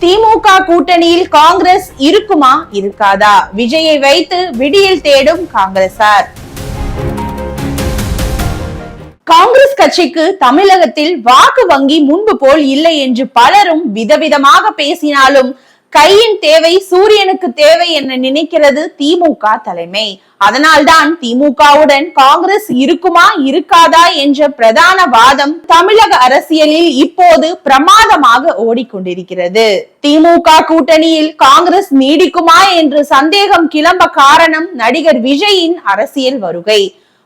திமுக கூட்டணியில் காங்கிரஸ் இருக்குமா இருக்காதா? விஜயை வைத்து விடியல் தேடும் காங்கிரசார். காங்கிரஸ் கட்சிக்கு தமிழகத்தில் வாக்கு வங்கி முன்பு போல் இல்லை என்று பலரும் விதவிதமாக பேசினாலும் கையின் தேவை சூரியனுக்கு தேவை என நினைக்கிறது திமுக தலைமை. அதனால்தான் திமுகவுடன் காங்கிரஸ் இருக்குமா இருக்காதா என்ற பிரதான வாதம் தமிழக அரசியலில் இப்போது பிரமாதமாக ஓடிக்கொண்டிருக்கிறது. திமுக கூட்டணியில் காங்கிரஸ் நீடிக்குமா என்று சந்தேகம் கிளம்ப காரணம் நடிகர் விஜயின் அரசியல் வருகை.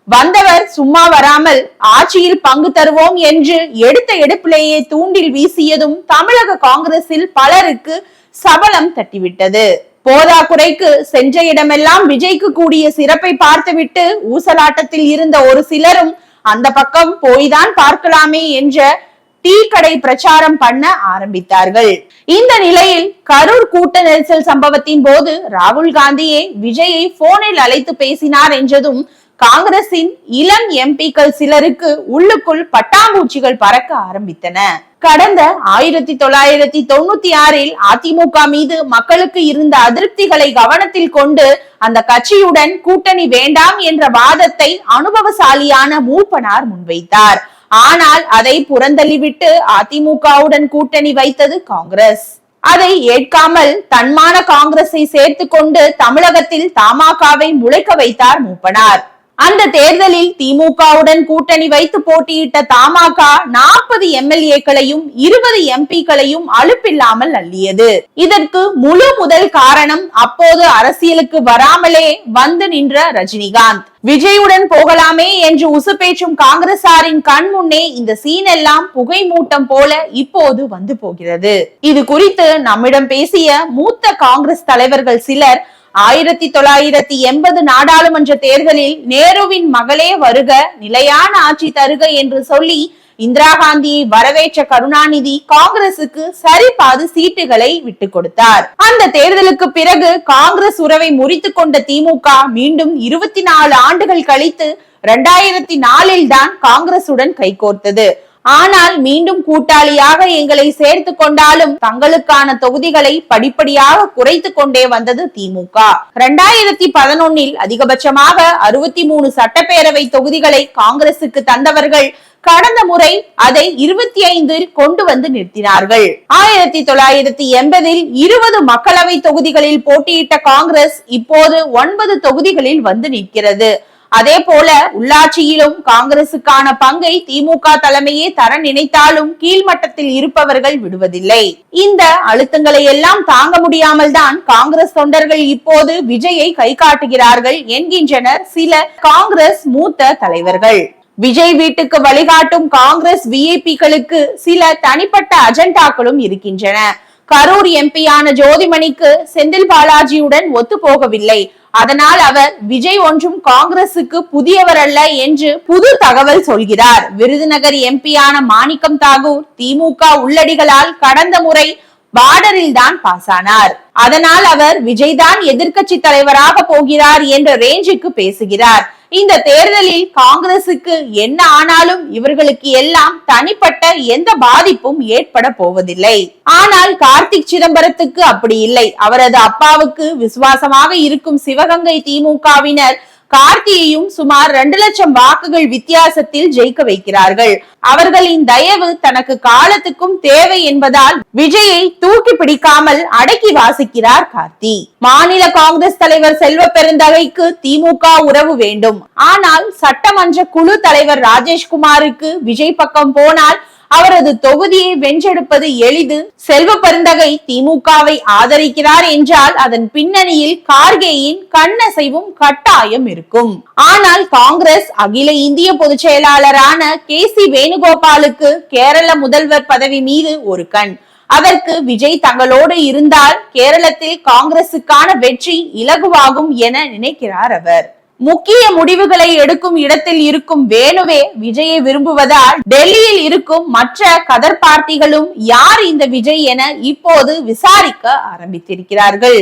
வந்தவர் சும்மா வராமல் ஆட்சியில் பங்கு தருவோம் என்று எடுத்த எடுப்பிலேயே தூண்டில் வீசியதும் தமிழக காங்கிரஸில் பலருக்கு சபலம் தட்டிவிட்டது. போதாக்குறைக்கு சென்ற இடமெல்லாம் விஜய்க்கு கூடிய சிறப்பை பார்த்துவிட்டு ஊசலாட்டத்தில் இருந்த ஒரு சிலரும் அந்த பக்கம் போய்தான் பார்க்கலாமே என்ற டீ கடை பிரச்சாரம் பண்ண ஆரம்பித்தார்கள். இந்த நிலையில் கரூர் கூட்ட நெரிசல் சம்பவத்தின் போது ராகுல் காந்தியே விஜயை போனில் அழைத்து பேசினார் என்றதும் காங்கிரசின் இளம் எம்பிக்கள் சிலருக்கு உள்ளுக்குள் பட்டாம்பூச்சிகள் பறக்க ஆரம்பித்தன. கடந்த 1996 அதிமுக மீது மக்களுக்கு இருந்த அதிருப்திகளை கவனத்தில் கொண்டு அந்த கட்சியுடன் கூட்டணி வேண்டாம் என்ற வாதத்தை அனுபவசாலியான மூப்பனார் முன்வைத்தார். ஆனால் அதை புறந்தள்ளிவிட்டு அதிமுகவுடன் கூட்டணி வைத்தது காங்கிரஸ். அதை ஏற்காமல் தன்மான காங்கிரஸை சேர்த்து கொண்டு தமிழகத்தில் தமாகவை முளைக்க வைத்தார் மூப்பனார். அந்த தேர்தலில் திமுகவுடன் கூட்டணி வைத்து போட்டியிட்ட தமாக 40 எம்எல்ஏக்களையும் 20 எம்பிக்களையும் அலுப்பில்லாமல் அள்ளியது. இதற்கு முழு முதல் காரணம் அப்போது அரசியலுக்கு வராமலே வந்து நின்ற ரஜினிகாந்த். விஜயுடன் போகலாமே என்று உசுப்பேற்றும் காங்கிரசாரின் கண் முன்னே இந்த சீன் எல்லாம் புகை மூட்டம் போல இப்போது வந்து போகிறது. இது குறித்து நம்மிடம் பேசிய மூத்த காங்கிரஸ் தலைவர்கள் சிலர் 1980 நாடாளுமன்ற தேர்தலில் நேருவின் மகளே வருக, நிலையான ஆட்சி தருக என்று சொல்லி இந்திரா காந்தியை வரவேற்ற கருணாநிதி காங்கிரசுக்கு சரிபாதி சீட்டுகளை விட்டு கொடுத்தார். அந்த தேர்தலுக்கு பிறகு காங்கிரஸ் உறவை முறித்து கொண்ட திமுக மீண்டும் 24 ஆண்டுகள் கழித்து 2004 தான் காங்கிரசுடன் கைகோர்த்தது. ஆனால் மீண்டும் கூட்டாளியாக எங்களை சேர்த்து கொண்டாலும் தங்களுக்கான தொகுதிகளை படிப்படியாக குறைத்து கொண்டே வந்தது திமுக. 2011 அதிகபட்சமாக 63 சட்டப்பேரவை தொகுதிகளை காங்கிரசுக்கு தந்தவர்கள் கடந்த முறை அதை 25 கொண்டு வந்து நிறுத்தினார்கள். 1980 20 மக்களவை தொகுதிகளில் போட்டியிட்ட காங்கிரஸ் இப்போது 9 தொகுதிகளில் வந்து நிற்கிறது. அதே போல உள்ளாட்சியிலும் காங்கிரசுக்கான பங்கை திமுக தலைமையே தர நினைத்தாலும் கீழ்மட்டத்தில் இருப்பவர்கள் விடுவதில்லை. இந்த அழுத்தங்களை எல்லாம் தாங்க முடியாமல் தான் காங்கிரஸ் தொண்டர்கள் இப்போது விஜயை கை காட்டுகிறார்கள் என்கின்றனர் சில காங்கிரஸ் மூத்த தலைவர்கள். விஜய் வீட்டுக்கு வழிகாட்டும் காங்கிரஸ் விஐபிகளுக்கு சில தனிப்பட்ட அஜெண்டாக்களும் இருக்கின்றன. கரூர் எம்பியான ஜோதிமணிக்கு செந்தில் பாலாஜியுடன் ஒத்து போகவில்லை. அதனால் அவர் விஜய் ஒன்றும் காங்கிரசுக்கு புதியவர் அல்ல என்று புது தகவல் சொல்கிறார். விருதுநகர் எம்பியான மாணிக்கம் தாகூர் திமுக உள்ளடிகளால் கடந்த முறை பார்டரில் தான் பாஸ் ஆனார். அதனால் அவர் விஜய் தான் எதிர்கட்சி தலைவராக போகிறார் என்ற ரேஞ்சுக்கு பேசுகிறார். இந்த தேர்தலில் காங்கிரசுக்கு என்ன ஆனாலும் இவர்களுக்கு எல்லாம் தனிப்பட்ட எந்த பாதிப்பும் ஏற்பட போவதில்லை. ஆனால் கார்த்திக் சிதம்பரத்துக்கு அப்படி இல்லை. அவரது அப்பாவுக்கு விசுவாசமாக இருக்கும் சிவகங்கை திமுகவினர் கார்த்தியையும் சுமார் 2 லட்சம் வாக்குகள் வித்தியாசத்தில் ஜெயிக்க வைக்கிறார்கள். அவர்களின் தயவு தனக்கு காலத்துக்கும் தேவை என்பதால் விஜயை தூக்கி பிடிக்காமல் அடக்கி வாசிக்கிறார் கார்த்தி. மாநில காங்கிரஸ் தலைவர் செல்வ பெருந்தகைக்கு திமுக உறவு வேண்டும். ஆனால் சட்டமன்ற குழு தலைவர் ராஜேஷ்குமாருக்கு விஜய் பக்கம் போனால் அவரது தொகுதியை வென்றெடுப்பது எளிது. செல்வ பெருந்தகை திமுகவை ஆதரிக்கிறார் என்றால் அதன் பின்னணியில் கார்கேயின் கண்ணசைவும் கட்டாயம் இருக்கும். ஆனால் காங்கிரஸ் அகில இந்திய பொதுச் செயலாளரான KC வேணுகோபாலுக்கு கேரள முதல்வர் பதவி மீது ஒரு கண். அதற்கு விஜய் தங்களோடு இருந்தால் கேரளத்தில் காங்கிரசுக்கான வெற்றி இலகுவாகும் என நினைக்கிறார் அவர். முக்கிய முடிவுகளை எடுக்கும் இடத்தில் இருக்கும் வேணுவே விஜயை விரும்புவதால் டெல்லியில் இருக்கும் மற்ற கதர் பார்ட்டிகளும் யார் இந்த விஜய் என இப்போது விசாரிக்க ஆரம்பித்திருக்கிறார்கள்.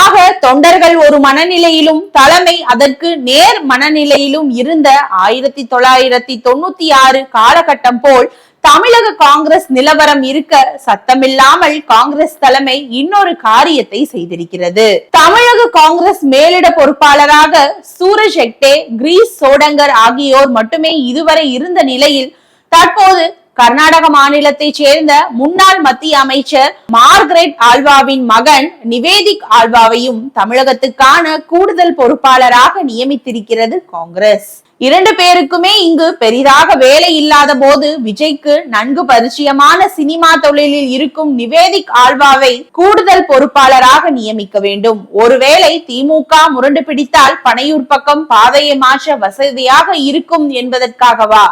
ஆக தொண்டர்கள் ஒரு மனநிலையிலும் தலைமை அதற்கு நேர் மனநிலையிலும் இருந்த 1996 காலகட்டம் போல் தமிழக காங்கிரஸ் நிலவரம் இருக்க சத்தமில்லாமல் காங்கிரஸ் தலைமை இன்னொரு காரியத்தை செய்திருக்கிறது. தமிழக காங்கிரஸ் மேலிட பொறுப்பாளராக சூரஜ் ஹெக்டே, கிரீஷ் சோடங்கர் ஆகியோர் மட்டுமே இதுவரை இருந்த நிலையில் தற்போது கர்நாடக மாநிலத்தை சேர்ந்த முன்னாள் மத்திய அமைச்சர் மார்கரெட் ஆல்வாவின் மகன் நிவேதிக் ஆல்வாவையும் தமிழகத்துக்கான கூடுதல் பொறுப்பாளராக நியமித்திருக்கிறது காங்கிரஸ். 2 பேருக்குமே இங்கு பெரிதாக வேலை இல்லாத போது விஜய்க்கு நன்கு பரிச்சயமான சினிமா தொழிலில் இருக்கும் நிவேதிக் ஆல்வாவை கூடுதல் பொறுப்பாளராக நியமிக்க வேண்டும். ஒருவேளை திமுக முரண்டு பிடித்தால் பனையூர் பக்கம் பாதையை மாற்ற வசதியாக இருக்கும் என்பதற்காகவா?